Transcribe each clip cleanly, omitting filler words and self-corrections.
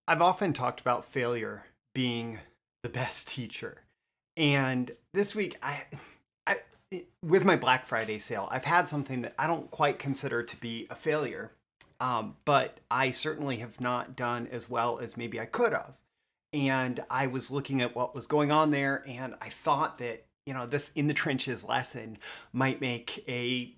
I've often talked about failure being the best teacher. And this week, I, with my Black Friday sale, I've had something that I don't quite consider to be a failure, but I certainly have not done as well as maybe I could have. And I was looking at what was going on there, and I thought that, this in the trenches lesson might make a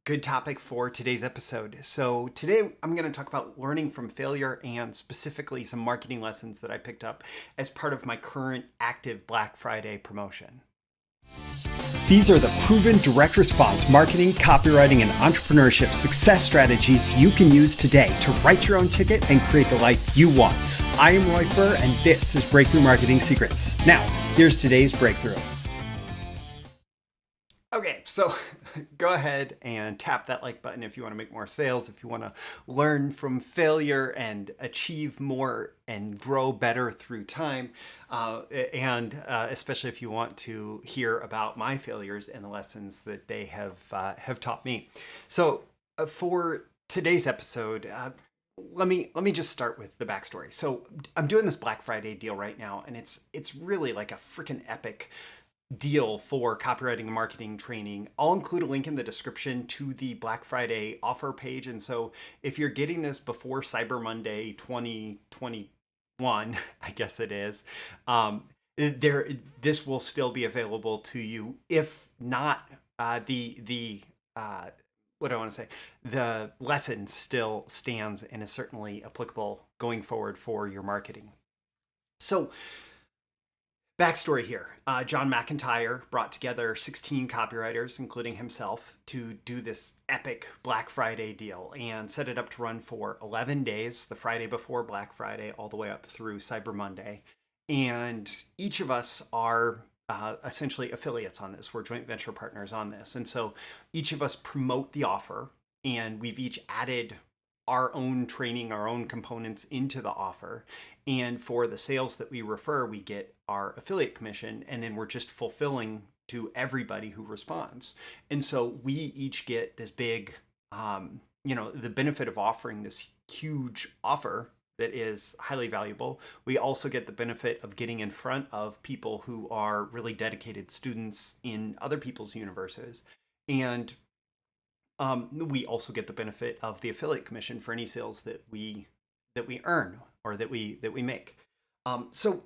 good topic for today's episode. So, today I'm going to talk about learning from failure and specifically some marketing lessons that I picked up as part of my current active Black Friday promotion. These are the proven direct response marketing, copywriting, and entrepreneurship success strategies you can use today to write your own ticket and create the life you want. I am Roy Furr, and this is Breakthrough Marketing Secrets. Now, here's today's breakthrough. Okay, so go ahead and tap that like button if you want to make more sales, if you want to learn from failure and achieve more and grow better through time, and especially if you want to hear about my failures and the lessons that they have taught me. So for today's episode, let me just start with the backstory. So I'm doing this Black Friday deal right now, and it's really like a freaking epic deal for copywriting and marketing training. I'll include a link in the description to the Black Friday offer page. And so if you're getting this before Cyber Monday 2021, I guess it is, this will still be available to you. If not, what do I want to say? The lesson still stands and is certainly applicable going forward for your marketing. So backstory here. John McIntyre brought together 16 copywriters, including himself, to do this epic Black Friday deal and set it up to run for 11 days, the Friday before Black Friday, all the way up through Cyber Monday. And each of us are essentially affiliates on this. We're joint venture partners on this. And so each of us promote the offer, and we've each added our own training, our own components into the offer. And for the sales that we refer, we get our affiliate commission, and then we're just fulfilling to everybody who responds. And so we each get this big, the benefit of offering this huge offer that is highly valuable. We also get the benefit of getting in front of people who are really dedicated students in other people's universes. And we also get the benefit of the affiliate commission for any sales that we earn or that we make. So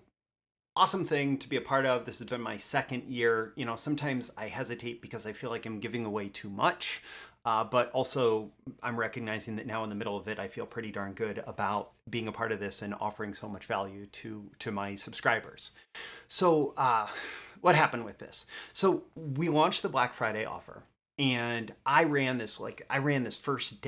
awesome thing to be a part of. This has been my second year. Sometimes I hesitate because I feel like I'm giving away too much, but also I'm recognizing that now in the middle of it, I feel pretty darn good about being a part of this and offering so much value to my subscribers. So what happened with this? So we launched the Black Friday offer. And I ran this first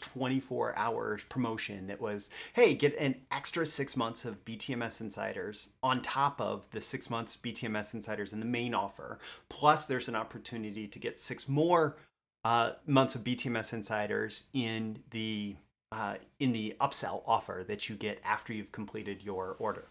24 hours promotion that was, hey, get an extra 6 months of BTMS Insiders on top of the 6 months BTMS Insiders in the main offer. Plus, there's an opportunity to get 6 more months of BTMS Insiders in the upsell offer that you get after you've completed your order.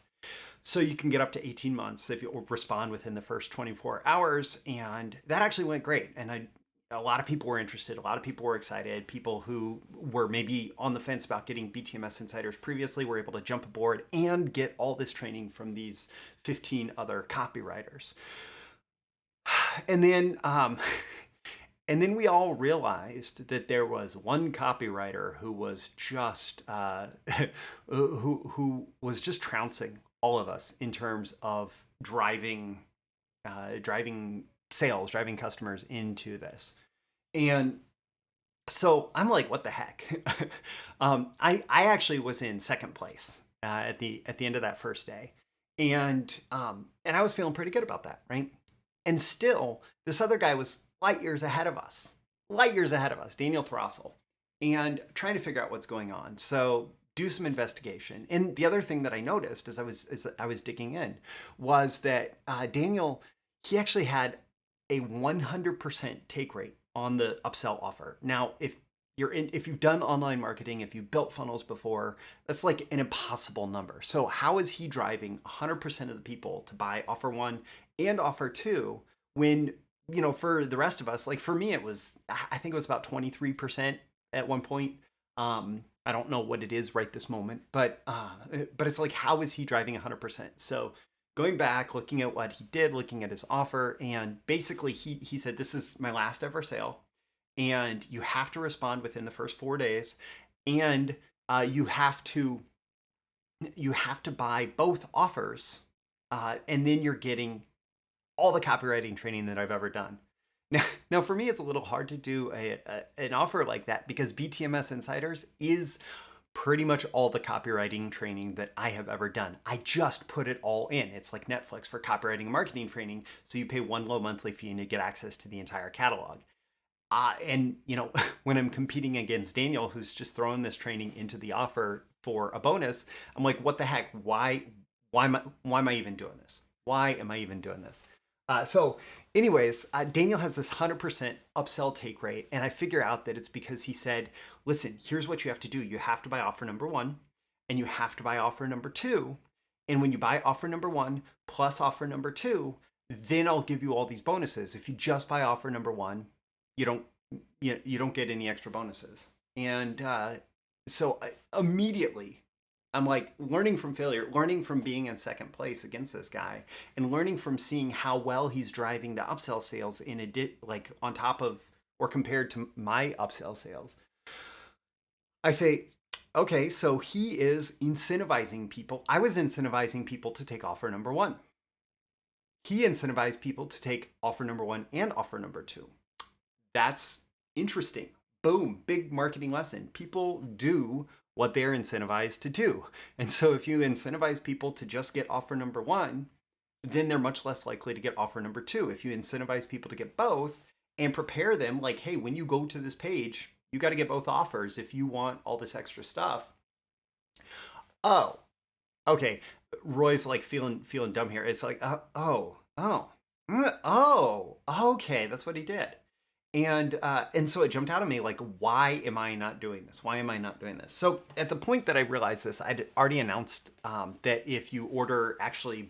So you can get up to 18 months if you respond within the first 24 hours. And that actually went great. And a lot of people were interested. A lot of people were excited. People who were maybe on the fence about getting BTMS Insiders previously were able to jump aboard and get all this training from these 15 other copywriters. And then, we all realized that there was one copywriter who was just who was just trouncing all of us in terms of driving sales, driving customers into this. And so I'm like, what the heck? I actually was in second place at the end of that first day. And I was feeling pretty good about that, right? And still, this other guy was light years ahead of us, Daniel Throssell, and trying to figure out what's going on. So do some investigation. And the other thing that I noticed as I was digging in was that Daniel, he actually had a 100% take rate on the upsell offer. Now, if you've done online marketing, if you've built funnels before, that's like an impossible number. So how is he driving 100% of the people to buy offer 1 and offer 2 when, for the rest of us, like for me, I think it was about 23% at one point. I don't know what it is right this moment, but it's like, how is he driving 100%? So going back, looking at what he did, looking at his offer, and basically he said, this is my last ever sale, and you have to respond within the first 4 days, and you have to buy both offers, and then you're getting all the copywriting training that I've ever done. Now for me, it's a little hard to do an offer like that because BTMS Insiders is pretty much all the copywriting training that I have ever done. I just put it all in. It's like Netflix for copywriting and marketing training. So you pay one low monthly fee and you get access to the entire catalog. And when I'm competing against Daniel, who's just throwing this training into the offer for a bonus, I'm like, what the heck? Why am I even doing this? Why am I even doing this? So anyways, Daniel has this 100% upsell take rate. And I figure out that it's because he said, listen, here's what you have to do. You have to buy offer number 1 and you have to buy offer number 2. And when you buy offer number 1 plus offer number 2, then I'll give you all these bonuses. If you just buy offer number 1, you don't get any extra bonuses. And so immediately I'm like learning from failure, learning from being in second place against this guy, and learning from seeing how well he's driving the upsell sales like on top of or compared to my upsell sales. I say, okay, so he is incentivizing people. I was incentivizing people to take offer number 1. He incentivized people to take offer number 1 and offer number 2. That's interesting. Boom, big marketing lesson. People do what they're incentivized to do. And so if you incentivize people to just get offer number 1, then they're much less likely to get offer number 2. If you incentivize people to get both and prepare them like, hey, when you go to this page, you got to get both offers if you want all this extra stuff. Oh, okay. Roy's like feeling dumb here. It's like, okay, that's what he did. And so it jumped out at me like, why am I not doing this? Why am I not doing this? So at the point that I realized this, I'd already announced that if you order actually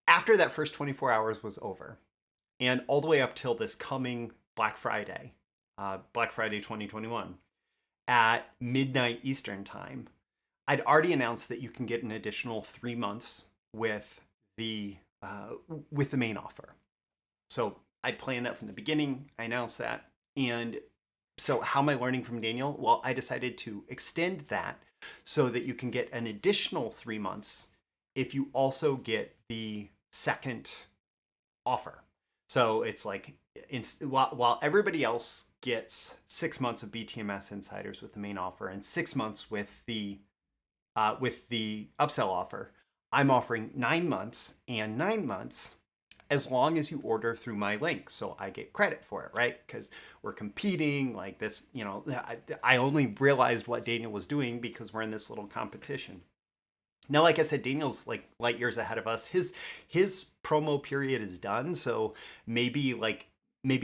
after that first 24 hours was over, and all the way up till this coming Black Friday 2021, at midnight Eastern time, I'd already announced that you can get an additional 3 months with the main offer. So I planned that from the beginning. I announced that. And so how am I learning from Daniel? Well, I decided to extend that so that you can get an additional 3 months if you also get the second offer. So it's like, while everybody else gets 6 months of BTMS Insiders with the main offer and 6 months with the upsell offer, I'm offering 9 months and 9 months as long as you order through my link. So I get credit for it, right? Because we're competing like this, I only realized what Daniel was doing because we're in this little competition. Now, like I said, Daniel's like light years ahead of us. His promo period is done. So maybe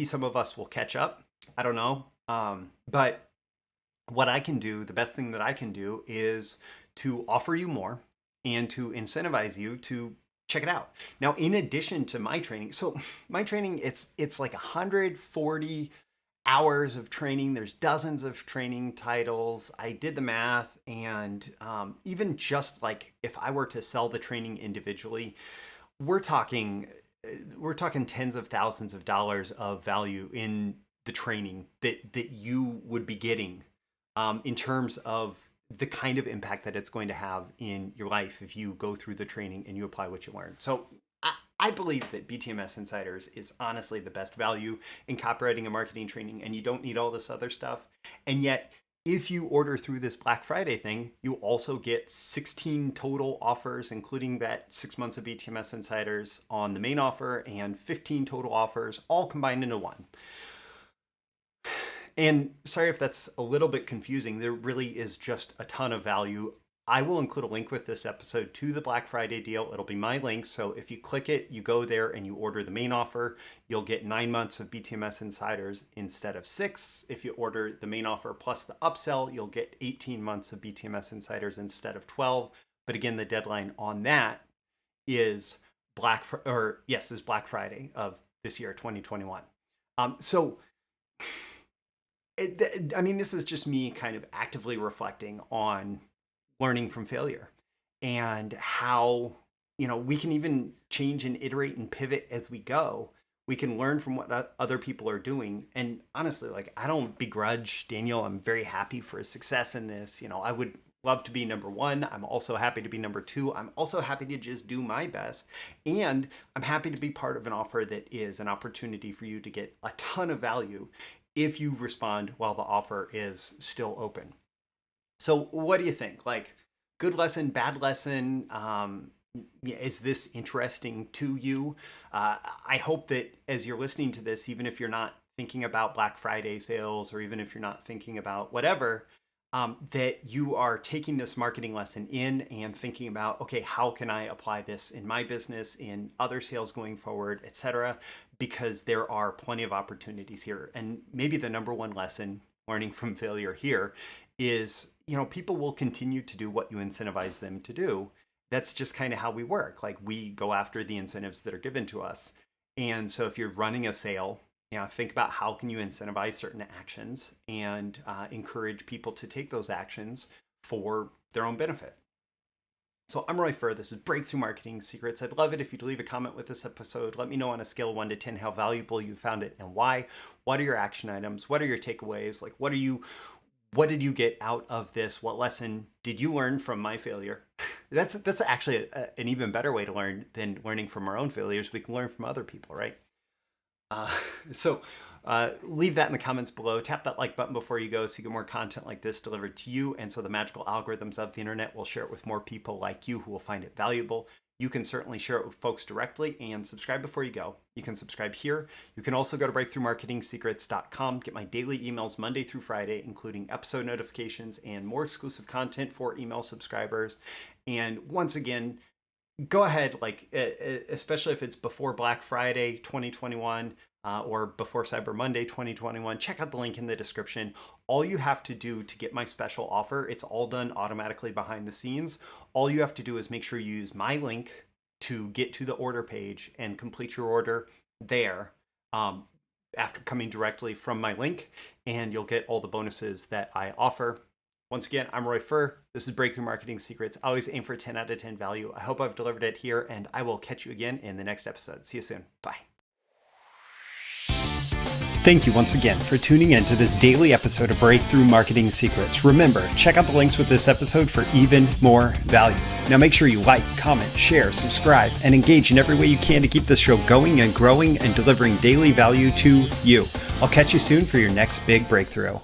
some of us will catch up. I don't know. But what I can do, the best thing that I can do is to offer you more and to incentivize you to check it out. Now, in addition to my training, so my training, it's like 140 hours of training. There's dozens of training titles. I did the math, and even just like if I were to sell the training individually, we're talking tens of thousands of dollars of value in the training that you would be getting in terms of the kind of impact that it's going to have in your life if you go through the training and you apply what you learn. So I believe that BTMS Insiders is honestly the best value in copywriting and marketing training, and you don't need all this other stuff. And yet, if you order through this Black Friday thing, you also get 16 total offers, including that 6 months of BTMS Insiders on the main offer and 15 total offers, all combined into one. And sorry if that's a little bit confusing. There really is just a ton of value. I will include a link with this episode to the Black Friday deal. It'll be my link. So if you click it, you go there and you order the main offer, you'll get 9 months of BTMS Insiders instead of 6. If you order the main offer plus the upsell, you'll get 18 months of BTMS Insiders instead of 12. But again, the deadline on that is Black Friday of this year, 2021. So I mean, this is just me kind of actively reflecting on learning from failure and how, we can even change and iterate and pivot as we go. We can learn from what other people are doing. And honestly, like, I don't begrudge Daniel. I'm very happy for his success in this. I would love to be number one. I'm also happy to be number two. I'm also happy to just do my best. And I'm happy to be part of an offer that is an opportunity for you to get a ton of value if you respond while the offer is still open. So what do you think? Like, good lesson, bad lesson? Is this interesting to you? I hope that as you're listening to this, even if you're not thinking about Black Friday sales, or even if you're not thinking about whatever, that you are taking this marketing lesson in and thinking about, okay, how can I apply this in my business, in other sales going forward, etc. Because there are plenty of opportunities here. And maybe the number one lesson learning from failure here is, people will continue to do what you incentivize them to do. That's just kind of how we work. Like, we go after the incentives that are given to us. And so if you're running a sale, think about how can you incentivize certain actions and encourage people to take those actions for their own benefit. So I'm Roy Furr. This is Breakthrough Marketing Secrets. I'd love it if you'd leave a comment with this episode. Let me know on a scale of 1 to 10 how valuable you found it and why. What are your action items? What are your takeaways? Like, what did you get out of this? What lesson did you learn from my failure? That's actually an even better way to learn than learning from our own failures. We can learn from other people, right? So leave that in the comments below. Tap that like button before you go so you get more content like this delivered to you. And so the magical algorithms of the internet will share it with more people like you who will find it valuable. You can certainly share it with folks directly, and subscribe before you go. You can subscribe here. You can also go to breakthroughmarketingsecrets.com, get my daily emails Monday through Friday, including episode notifications and more exclusive content for email subscribers. And once again, go ahead, especially if it's before Black Friday 2021 or before Cyber Monday 2021, check out the link in the description. All you have to do to get my special offer, it's all done automatically behind the scenes. All you have to do is make sure you use my link to get to the order page and complete your order there after coming directly from my link, and you'll get all the bonuses that I offer. Once again, I'm Roy Furr. This is Breakthrough Marketing Secrets. I always aim for 10 out of 10 value. I hope I've delivered it here, and I will catch you again in the next episode. See you soon. Bye. Thank you once again for tuning in to this daily episode of Breakthrough Marketing Secrets. Remember, check out the links with this episode for even more value. Now make sure you like, comment, share, subscribe, and engage in every way you can to keep this show going and growing and delivering daily value to you. I'll catch you soon for your next big breakthrough.